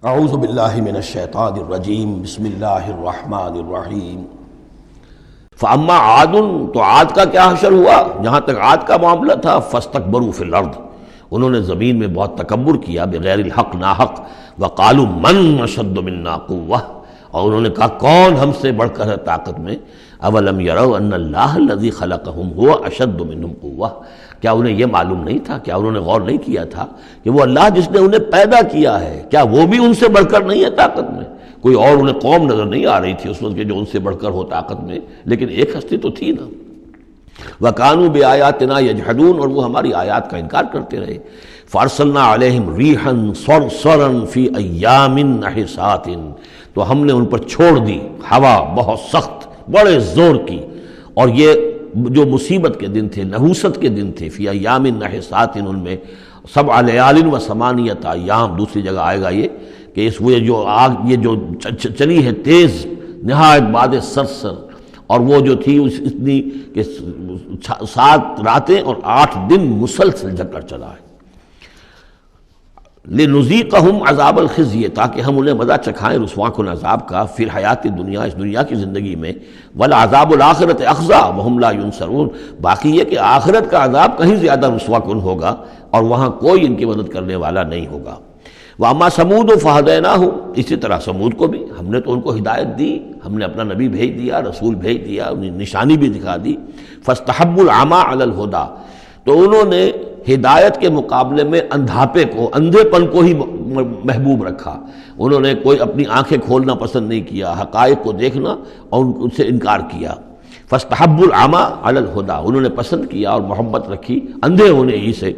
اعوذ باللہ من الشیطان الرجیم بسم اللہ الرحمن الرحیم فاما عاد، تو عاد کا کیا حشر ہوا؟ جہاں تک عاد کا معاملہ تھا فاستکبروا فی الارض، انہوں نے زمین میں بہت تکبر کیا بغیر الحق، ناحق، وقالوا من اشد منا قوہ، اور انہوں نے کہا کون ہم سے بڑھ کر ہے طاقت میں؟ اولم یروا ان اللہ الذی خلقہم هو اشد منہم قوہ، کیا انہیں یہ معلوم نہیں تھا، کیا انہوں نے غور نہیں کیا تھا کہ وہ اللہ جس نے انہیں پیدا کیا ہے، کیا وہ بھی ان سے بڑھ کر نہیں ہے طاقت میں؟ کوئی اور انہیں قوم نظر نہیں آ رہی تھی اس وقت کہ جو ان سے بڑھ کر ہو طاقت میں، لیکن ایک ہستی تو تھی نا۔ وَكَانُوا بِآيَاتِنَا يَجْحَدُونَ، اور وہ ہماری آیات کا انکار کرتے رہے۔ فَأَرْسَلْنَا عَلَيْهِمْ رِيحًا صَرْصَرًا فِي أَيَّامٍ نَحِسَاتٍ، تو ہم نے ان پر چھوڑ دی ہوا بہت سخت، بڑے زور کی، اور یہ جو مصیبت کے دن تھے، نحوست کے دن تھے، فی ایام نحسات، ان میں 7 لیال و 8 ایام، دوسری جگہ آئے گا یہ کہ اس وہ جو آگ یہ جو چلی ہے تیز نہایت باد سرسر، اور وہ جو تھی اتنی کہ 7 راتیں اور 8 دن مسلسل جل کر چلا ہے۔ لنذیقہم عذاب الخزی، تاکہ ہم انہیں مزہ چکھائیں رسوا کن عذاب کا، فی الحیات دنیا، اس دنیا کی زندگی میں، والعذاب الآخرۃ اخزی وہم لا ینصرون، باقی یہ کہ آخرت کا عذاب کہیں زیادہ رسوا کن ہوگا اور وہاں کوئی ان کی مدد کرنے والا نہیں ہوگا۔ واما ثمود فہدیناہم، اسی طرح سمود کو بھی ہم نے تو ان کو ہدایت دی، ہم نے اپنا نبی بھیج دیا، رسول بھیج دیا، انہیں نشانی بھی دکھا دی۔ فاستحبوا العمی علی الہدی، تو انہوں نے ہدایت کے مقابلے میں اندھاپے کو، اندھے پن کو ہی محبوب رکھا، انہوں نے کوئی اپنی آنکھیں کھولنا پسند نہیں کیا، حقائق کو دیکھنا اور ان سے انکار کیا۔ فاستحبوا العمی علی الہدی، انہوں نے پسند کیا اور محبت رکھی اندھے ہونے ہی سے،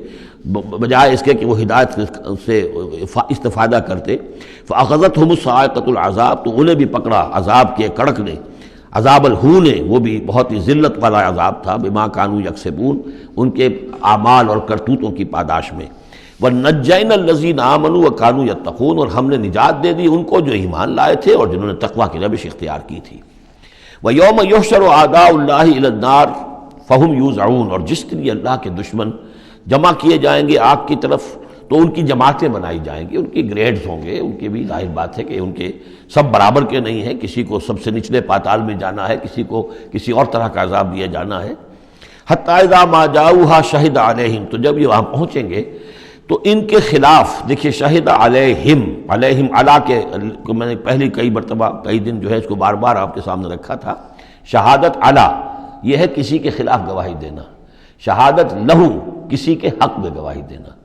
بجائے اس کے کہ وہ ہدایت سے استفادہ کرتے۔ فاخذتہم الصاعقۃ العذاب، تو انہیں بھی پکڑا عذاب کے کڑک نے، عذاب الہون، وہ بھی بہت ہی ذلت والا عذاب تھا، بما کانوا یکسبون، ان کے اعمال اور کرتوتوں کی پاداش میں۔ وَنَجَّيْنَا الَّذِينَ آمَنُوا وَكَانُوا يَتَّقُونَ، اور ہم نے نجات دے دی ان کو جو ایمان لائے تھے اور جنہوں نے تقویٰ کی روش اختیار کی تھی۔ وَيَوْمَ يُحْشَرُ أَعْدَاءُ اللَّهِ إِلَى النَّارِ فَهُمْ يُوزَعُونَ، اور جس دن اللہ کے دشمن جمع کیے جائیں گے آگ کی طرف، تو ان کی جماعتیں بنائی جائیں گی، ان کی گریڈز ہوں گے، ان کی بھی ظاہر بات ہے کہ ان کے سب برابر کے نہیں ہیں، کسی کو سب سے نچلے پاتال میں جانا ہے، کسی کو کسی اور طرح کا عذاب دیا جانا ہے۔ حتی اذا ما جاؤہا شہد علیہم، تو جب یہ وہاں پہنچیں گے تو ان کے خلاف، دیکھیے شہد علیہم، علیہم علی کے میں نے پہلی کئی مرتبہ کئی دن جو ہے اس کو بار بار آپ کے سامنے رکھا تھا، شہادت علی یہ ہے کسی کے خلاف گواہی دینا، شہادت لہو کسی کے حق میں گواہی دینا۔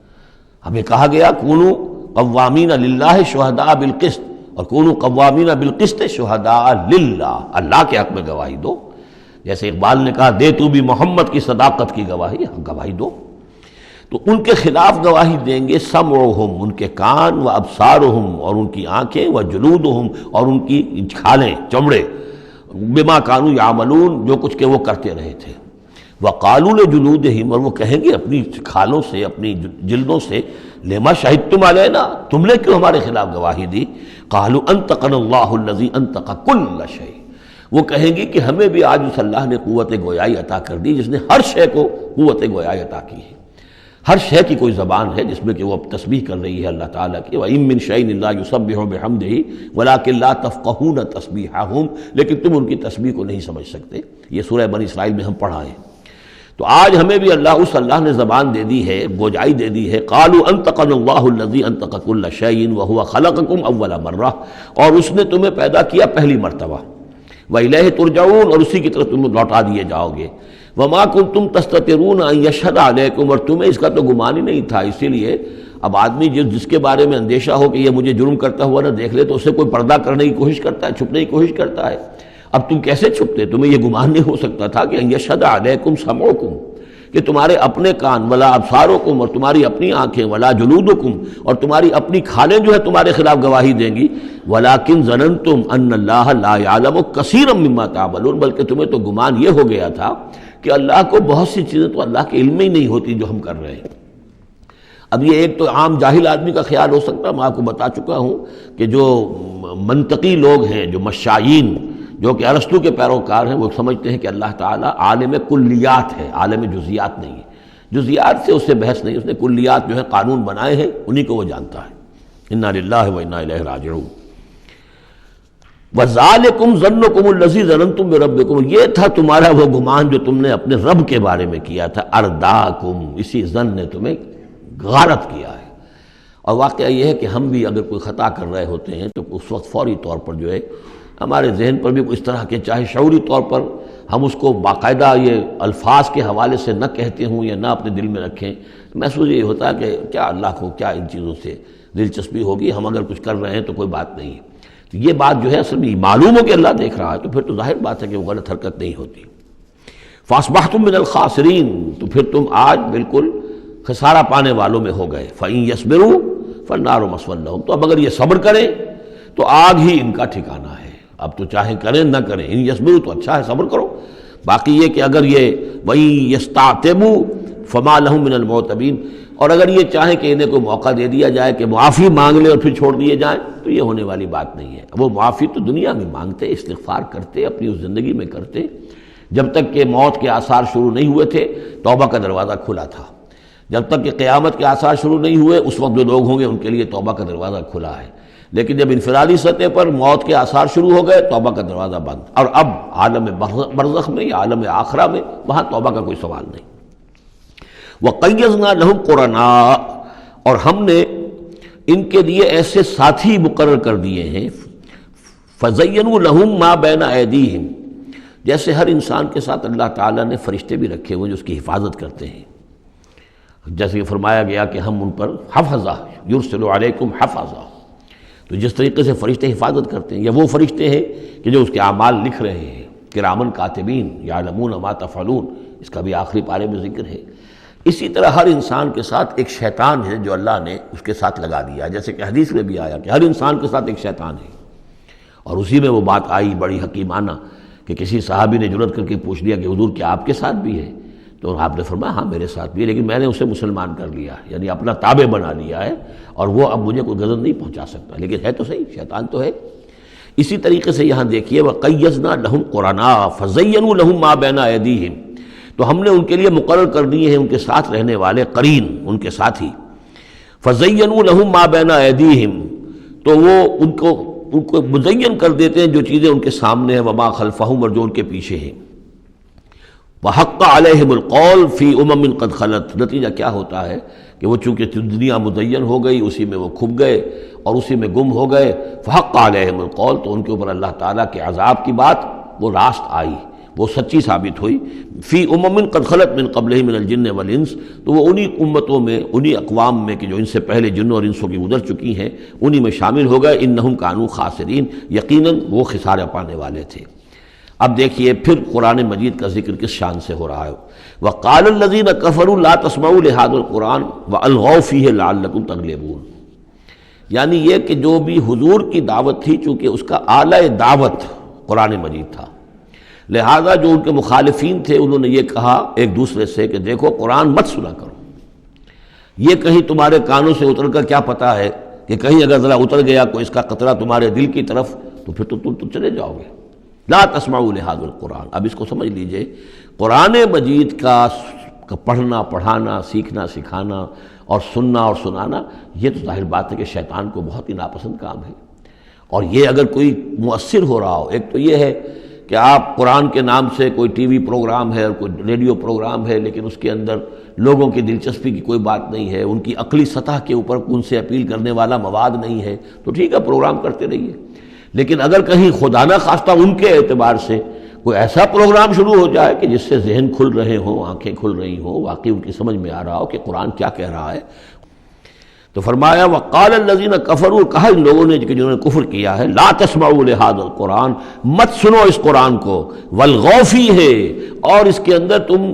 ہمیں کہا گیا کونوا قوامین للہ شہداء بالقسط، اور کونوا قوامین بالقسط شہداء للہ، اللہ کے حق میں گواہی دو، جیسے اقبال نے کہا دے تو بھی محمد کی صداقت کی گواہی، گواہی دو۔ تو ان کے خلاف گواہی دیں گے سمعہم، ان کے کان، و ابصارہم، اور ان کی آنکھیں، و جلودہم، اور ان کی کھالیں، چمڑے، بما کانوا یعملون، جو کچھ کہ وہ کرتے رہے تھے۔ وَقَالُوا لِجُلُودِهِمْ، اور وہ کہیں گے اپنی کھالوں سے، اپنی جلدوں سے، لِمَا شَهِدتُّمْ عَلَيْنَا، تم نے کیوں ہمارے خلاف گواہی دی؟ قَالُوا أَنطَقَنَا اللَّهُ الَّذِي أَنطَقَ كُلَّ شَيْءٍ، وہ کہیں گی کہ ہمیں بھی آج اس اللہ نے قوت گویائی عطا کر دی جس نے ہر شے کو قوت گویائی عطا کی ہے، ہر شے کی کوئی زبان ہے جس میں کہ وہ تسبیح کر رہی ہے اللہ تعالیٰ کی۔ وَإِن مِّن شَيْءٍ إِلَّا يُسَبِّحُ بِحَمْدِهِ وَلَٰكِن لَّا تَفْقَهُونَ تَسْبِيحَهُمْ، لیکن تم ان کی تسبیح کو نہیں سمجھ سکتے، یہ سورہ بنی اسرائیل میں ہم پڑھا ہے۔ تو آج ہمیں بھی اس اللہ نے زبان دے دی ہے، گوجائی دے دی ہے۔ قالوا انطقنا اللہ الذی انطق کل شیء وہو خلقکم اول مرہ، اور اس نے تمہیں پیدا کیا پہلی مرتبہ، والیہ ترجعون، اور اسی کی طرف تم لوٹا دیے جاؤ گے۔ وما کنتم تستترون ان یشہد علیکم، اور تمہیں اس کا تو گمان ہی نہیں تھا، اسی لیے اب آدمی جس کے بارے میں اندیشہ ہو کہ یہ مجھے جرم کرتا ہوا نہ دیکھ لے، تو اسے کوئی پردہ کرنے کی کوشش کرتا ہے، چھپنے کی کوشش کرتا ہے۔ اب تم کیسے چھپتے؟ تمہیں یہ گمان نہیں ہو سکتا تھا کہ ان یشہد علیکم سمعکم، کہ تمہارے اپنے کان، ولا ابصارکم، اور تمہاری اپنی آنکھیں، ولا جلودکم، اور تمہاری اپنی کھالیں جو ہے تمہارے خلاف گواہی دیں گی۔ ولکن ظننتم ان اللہ لا یعلم کثیرا مما تعملون، بلکہ تمہیں تو گمان یہ ہو گیا تھا کہ اللہ کو بہت سی چیزیں تو اللہ کے علم میں ہی نہیں ہوتی جو ہم کر رہے ہیں۔ اب یہ ایک تو عام جاہل آدمی کا خیال ہو سکتا ہے، میں آپ کو بتا چکا ہوں کہ جو منطقی لوگ ہیں، جو مشائین، جو کہ ارسطو کے پیروکار ہیں، وہ سمجھتے ہیں کہ اللہ تعالیٰ عالم کلیات ہے، عالم جزیات نہیں ہے، جزیات سے اس سے بحث نہیں، اس نے کلیات جو ہے قانون بنائے ہیں، انہی کو وہ جانتا ہے۔ انا للہ و انا الیہ راجعون۔ وَذَلِكُمْ ظَنُّكُمُ الَّذِي ظَنَنْتُمْ بِرَبِّكُمْ، یہ تھا تمہارا وہ گمان جو تم نے اپنے رب کے بارے میں کیا تھا، ارداکم، اسی ظن نے تمہیں غارت کیا ہے۔ اور واقعہ یہ ہے کہ ہم بھی اگر کوئی خطا کر رہے ہوتے ہیں تو اس وقت فوری طور پر جو ہے ہمارے ذہن پر بھی اس طرح کے، چاہے شعوری طور پر ہم اس کو باقاعدہ یہ الفاظ کے حوالے سے نہ کہتے ہوں یا نہ اپنے دل میں رکھیں، محسوس یہ ہوتا ہے کہ کیا اللہ کو کیا ان چیزوں سے دلچسپی ہوگی، ہم اگر کچھ کر رہے ہیں تو کوئی بات نہیں۔ تو یہ بات جو ہے اصل میں معلوم ہو کہ اللہ دیکھ رہا ہے تو پھر تو ظاہر بات ہے کہ وہ غلط حرکت نہیں ہوتی۔ فَأَصْبَحْتُم مِّنَ الْخَاسِرِينَ، تو پھر تم آج بالکل خسارہ پانے والوں میں ہو گئے۔ فَإِن يَصْبِرُوا فَالنَّارُ مَثْوًى لَّهُمْ، تو اب اگر یہ صبر کریں تو آگ ہی ان کا ٹھکانہ ہے۔ اب تو چاہے کریں نہ کریں، ان یصبروا تو اچھا ہے، صبر کرو۔ باقی یہ کہ اگر یہ وَإِن يَسْتَعْتِبُوا فَمَا لَهُم مِّنَ الْمُعْتَبِينَ، اور اگر یہ چاہیں کہ انہیں کوئی موقع دے دیا جائے کہ معافی مانگ لے اور پھر چھوڑ دیے جائیں، تو یہ ہونے والی بات نہیں ہے۔ وہ معافی تو دنیا میں مانگتے، استغفار کرتے، اپنی اس زندگی میں کرتے، جب تک کہ موت کے آثار شروع نہیں ہوئے تھے توبہ کا دروازہ کھلا تھا۔ جب تک کہ قیامت کے آثار شروع نہیں ہوئے اس وقت جو لوگ ہوں گے ان کے لیے توبہ کا دروازہ کھلا ہے، لیکن جب انفرادی سطح پر موت کے آثار شروع ہو گئے توبہ کا دروازہ بند، اور اب عالم برزخ میں یا عالم آخرہ میں وہاں توبہ کا کوئی سوال نہیں۔ وَقَيَّضْنَا لَهُمْ قُرَنَاءَ، اور ہم نے ان کے لیے ایسے ساتھی مقرر کر دیے ہیں، فَزَيَّنُوا لَهُم مَا بَيْنَ أَيْدِيهِمْ، جیسے ہر انسان کے ساتھ اللہ تعالیٰ نے فرشتے بھی رکھے ہوئے جو اس کی حفاظت کرتے ہیں، جیسے کہ فرمایا گیا کہ ہم ان پر حفظہ یرسل علیکم حفظہ، تو جس طریقے سے فرشتے حفاظت کرتے ہیں، یا وہ فرشتے ہیں کہ جو اس کے اعمال لکھ رہے ہیں، کرامن کاتبین یعلمون ما تفعلون، اس کا بھی آخری پارے میں ذکر ہے۔ اسی طرح ہر انسان کے ساتھ ایک شیطان ہے جو اللہ نے اس کے ساتھ لگا دیا، جیسے کہ حدیث میں بھی آیا کہ ہر انسان کے ساتھ ایک شیطان ہے۔ اور اسی میں وہ بات آئی بڑی حکیمانہ کہ کسی صحابی نے جرأت کر کے پوچھ لیا کہ حضور کیا آپ کے ساتھ بھی ہے؟ تو آپ نے فرمایا ہاں میرے ساتھ بھی ہے، لیکن میں نے اسے مسلمان کر لیا، یعنی اپنا تابع بنا لیا ہے، اور وہ اب مجھے کوئی غضب نہیں پہنچا سکتا، لیکن ہے تو صحیح، شیطان تو ہے۔ اسی طریقے سے یہاں دیکھیے وَقَيَّضْنَا لَهُمْ قُرَنَاءَ فَزَيَّنُوا لَهُم مَا بَيْنَ أَيْدِيهِمْ، تو ہم نے ان کے لیے مقرر کر دیے ہیں ان کے ساتھ رہنے والے قرین، ان کے ساتھی۔ فَزَيَّنُوا لَهُم مَا بَيْنَ أَيْدِيهِمْ، تو وہ ان کو مزین کر دیتے ہیں جو چیزیں ان کے سامنے ہیں، وَمَا خَلْفَهُمْ، اور جو ان کے پیچھے ہیں۔ وَحَقَّ عَلَيْهِمُ الْقَوْلُ فِي أُمَمٍ قَدْ خَلَتْ، نتیجہ کیا ہوتا ہے کہ وہ چونکہ دنیا مزین ہو گئی، اسی میں وہ کھپ گئے اور اسی میں گم ہو گئے، فَحَقَّ عَلَيْهِمُ الْقَوْلُ، تو ان کے اوپر اللہ تعالیٰ کے عذاب کی بات وہ راست آئی، وہ سچی ثابت ہوئی۔ فی امم قد خلت من قبلہم من الجن والانس، تو وہ انہی امتوں میں، انہی اقوام میں کہ جو ان سے پہلے جنوں اور انسوں کی گزر چکی ہیں، انہی میں شامل ہو گئے۔ انہم کانوا خاسرین، یقیناً وہ خسارہ پانے والے تھے۔ اب دیکھیے پھر قرآن مجید کا ذکر کس شان سے ہو رہا ہے۔ وقال الذین کفروا لا تسمعوا لهذا القرآن والغوا فیہ لعلکم تغلبون، یعنی یہ کہ جو بھی حضور کی دعوت تھی، چونکہ اس کا اعلی دعوت قرآن مجید تھا، لہذا جو ان کے مخالفین تھے انہوں نے یہ کہا ایک دوسرے سے کہ دیکھو قرآن مت سنا کرو، یہ کہیں تمہارے کانوں سے اتر کر کیا پتہ ہے کہ کہیں اگر ذرا اتر گیا کوئی اس کا قطرہ تمہارے دل کی طرف تو پھر تو تم چلے جاؤ گے۔ لا تسمعوا لهذا القرآن، اب اس کو سمجھ لیجئے، قرآن مجید کا پڑھنا، پڑھانا، سیکھنا، سکھانا اور سننا اور سنانا، یہ تو ظاہر بات ہے کہ شیطان کو بہت ہی ناپسند کام ہے۔ اور یہ اگر کوئی مؤثر ہو رہا ہو، ایک تو یہ ہے کہ آپ قرآن کے نام سے کوئی ٹی وی پروگرام ہے اور کوئی ریڈیو پروگرام ہے، لیکن اس کے اندر لوگوں کی دلچسپی کی کوئی بات نہیں ہے، ان کی عقلی سطح کے اوپر ان سے اپیل کرنے والا مواد نہیں ہے، تو ٹھیک ہے پروگرام کرتے رہیے۔ لیکن اگر کہیں خدا نہ خواستہ ان کے اعتبار سے کوئی ایسا پروگرام شروع ہو جائے کہ جس سے ذہن کھل رہے ہوں، آنکھیں کھل رہی ہوں، واقعی ان کی سمجھ میں آ رہا ہو کہ قرآن کیا کہہ رہا ہے، تو فرمایا وقال الذین کفروا، کہا ان لوگوں نے جنہوں نے کفر کیا ہے، لا تسمعوا لهذا القرآن، مت سنو اس قرآن کو، والغوا فیہ، اور اس کے اندر تم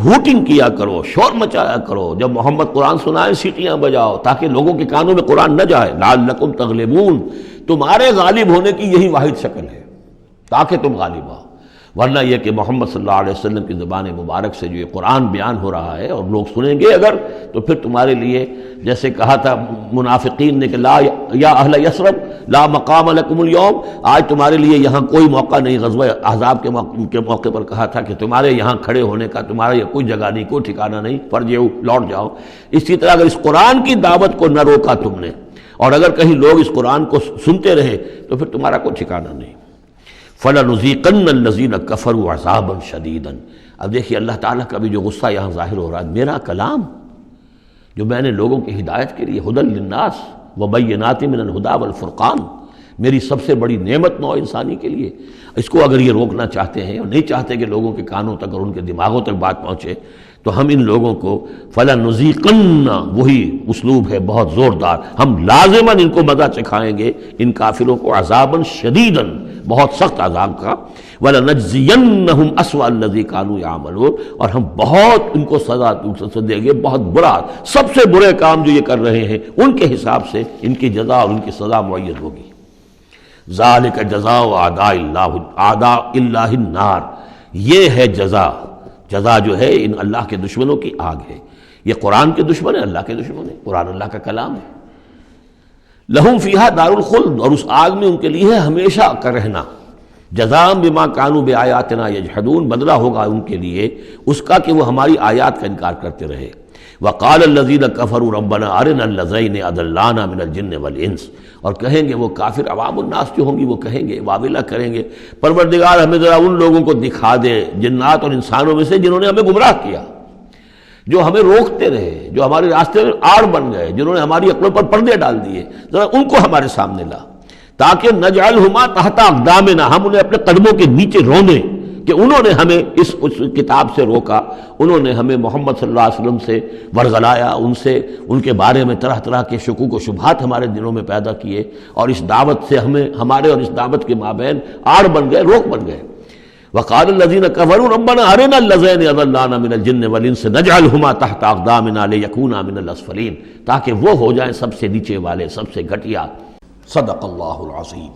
ہوٹنگ کیا کرو، شور مچایا کرو، جب محمد قرآن سنائے سیٹیاں بجاؤ تاکہ لوگوں کے کانوں میں قرآن نہ جائے، لعلکم تغلبون، تمہارے غالب ہونے کی یہی واحد شکل ہے تاکہ تم غالب آؤ، ورنہ یہ کہ محمد صلی اللہ علیہ وسلم کی زبان مبارک سے جو یہ قرآن بیان ہو رہا ہے اور لوگ سنیں گے اگر، تو پھر تمہارے لیے جیسے کہا تھا منافقین نے کہ لا یا اہل یثرب لا مقام لکم اليوم، آج تمہارے لیے یہاں کوئی موقع نہیں، غزوہ احزاب کے موقع پر کہا تھا کہ تمہارے یہاں کھڑے ہونے کا تمہارا یہ کوئی جگہ نہیں، کوئی ٹھکانہ نہیں، فرجعوا، لوٹ جاؤ۔ اسی طرح اگر اس قرآن کی دعوت کو نہ روکا تم نے اور اگر کہیں لوگ اس قرآن کو سنتے رہے تو پھر تمہارا کوئی ٹھکانہ نہیں۔ فَلَنُذِيقَنَّ الَّذِينَ كَفَرُوا عَذَابًا شَدِيدًا۔ اب دیکھیے اللہ تعالیٰ کا بھی جو غصہ یہاں ظاہر ہو رہا ہے، میرا کلام جو میں نے لوگوں کی ہدایت کے لیے ہدی للناس وبینات من الہدی والفرقان، میری سب سے بڑی نعمت نوع انسانی کے لیے، اس کو اگر یہ روکنا چاہتے ہیں اور نہیں چاہتے کہ لوگوں کے کانوں تک اور ان کے دماغوں تک بات پہنچے، تو ہم ان لوگوں کو فَلَنُذِيقَنَّ، وہی اسلوب ہے بہت زوردار، ہم لازماً ان کو مزہ چکھائیں گے ان کافروں کو عذاباً شدیداً، بہت سخت عذاب کا، وَلَنَجْزِيَنَّهُمْ أَسْوَأَ الَّذِي كَانُوا يَعْمَلُونَ، اور ہم بہت ان کو سزا دیں گے، بہت برا، سب سے برے کام جو یہ کر رہے ہیں ان کے حساب سے ان کی جزا اور ان کی سزا معین ہوگی۔ ذَلِكَ جَزَاءُ أَعْدَاءِ اللَّهِ النَّارِ، یہ ہے جزا جو ہے ان اللہ کے دشمنوں کی آگ ہے۔ یہ قرآن کے دشمن ہے، اللہ کے دشمن ہے، قرآن اللہ کا کلام ہے۔ لہم فیہا دار الخلد، اور اس آگ میں ان کے لیے ہے ہمیشہ کا رہنا۔ جزاء بما کانوا بآیاتنا یجحدون، بدلہ ہوگا ان کے لیے اس کا کہ وہ ہماری آیات کا انکار کرتے رہے۔ وقال الذین کفروا ربنا ارنا اللذین اضلانا من الجن والانس، اور کہیں گے وہ کافر عوام الناس جو ہوں گی وہ کہیں گے، واویلا کریں گے، پروردگار ہمیں ذرا ان لوگوں کو دکھا دے جنات اور انسانوں میں سے جنہوں نے ہمیں گمراہ کیا، جو ہمیں روکتے رہے، جو ہمارے راستے میں آڑ بن گئے، جنہوں نے ہماری عقلوں پر پردے ڈال دیے، ذرا ان کو ہمارے سامنے لا، تاکہ نجعلہما تحت اقدامنا، ہم انہیں اپنے قدموں کے نیچے رونے کہ انہوں نے ہمیں اس کتاب سے روکا، انہوں نے ہمیں محمد صلی اللہ علیہ وسلم سے ورغلایا، ان کے بارے میں طرح طرح کے شکوک و شبہات ہمارے دلوں میں پیدا کیے، اور اس دعوت سے ہمارے اور اس دعوت کے مابین آڑ بن گئے، روک بن گئے۔ وقال الذين كفروا ربنا ارنا اللذين اضلانا من الجن والانس نجعلهما تحت اقدامنا ليكونا من الاسفلين، تاکہ وہ ہو جائیں سب سے نیچے والے، سب سے گھٹیا۔ صدق اللہ العظیم۔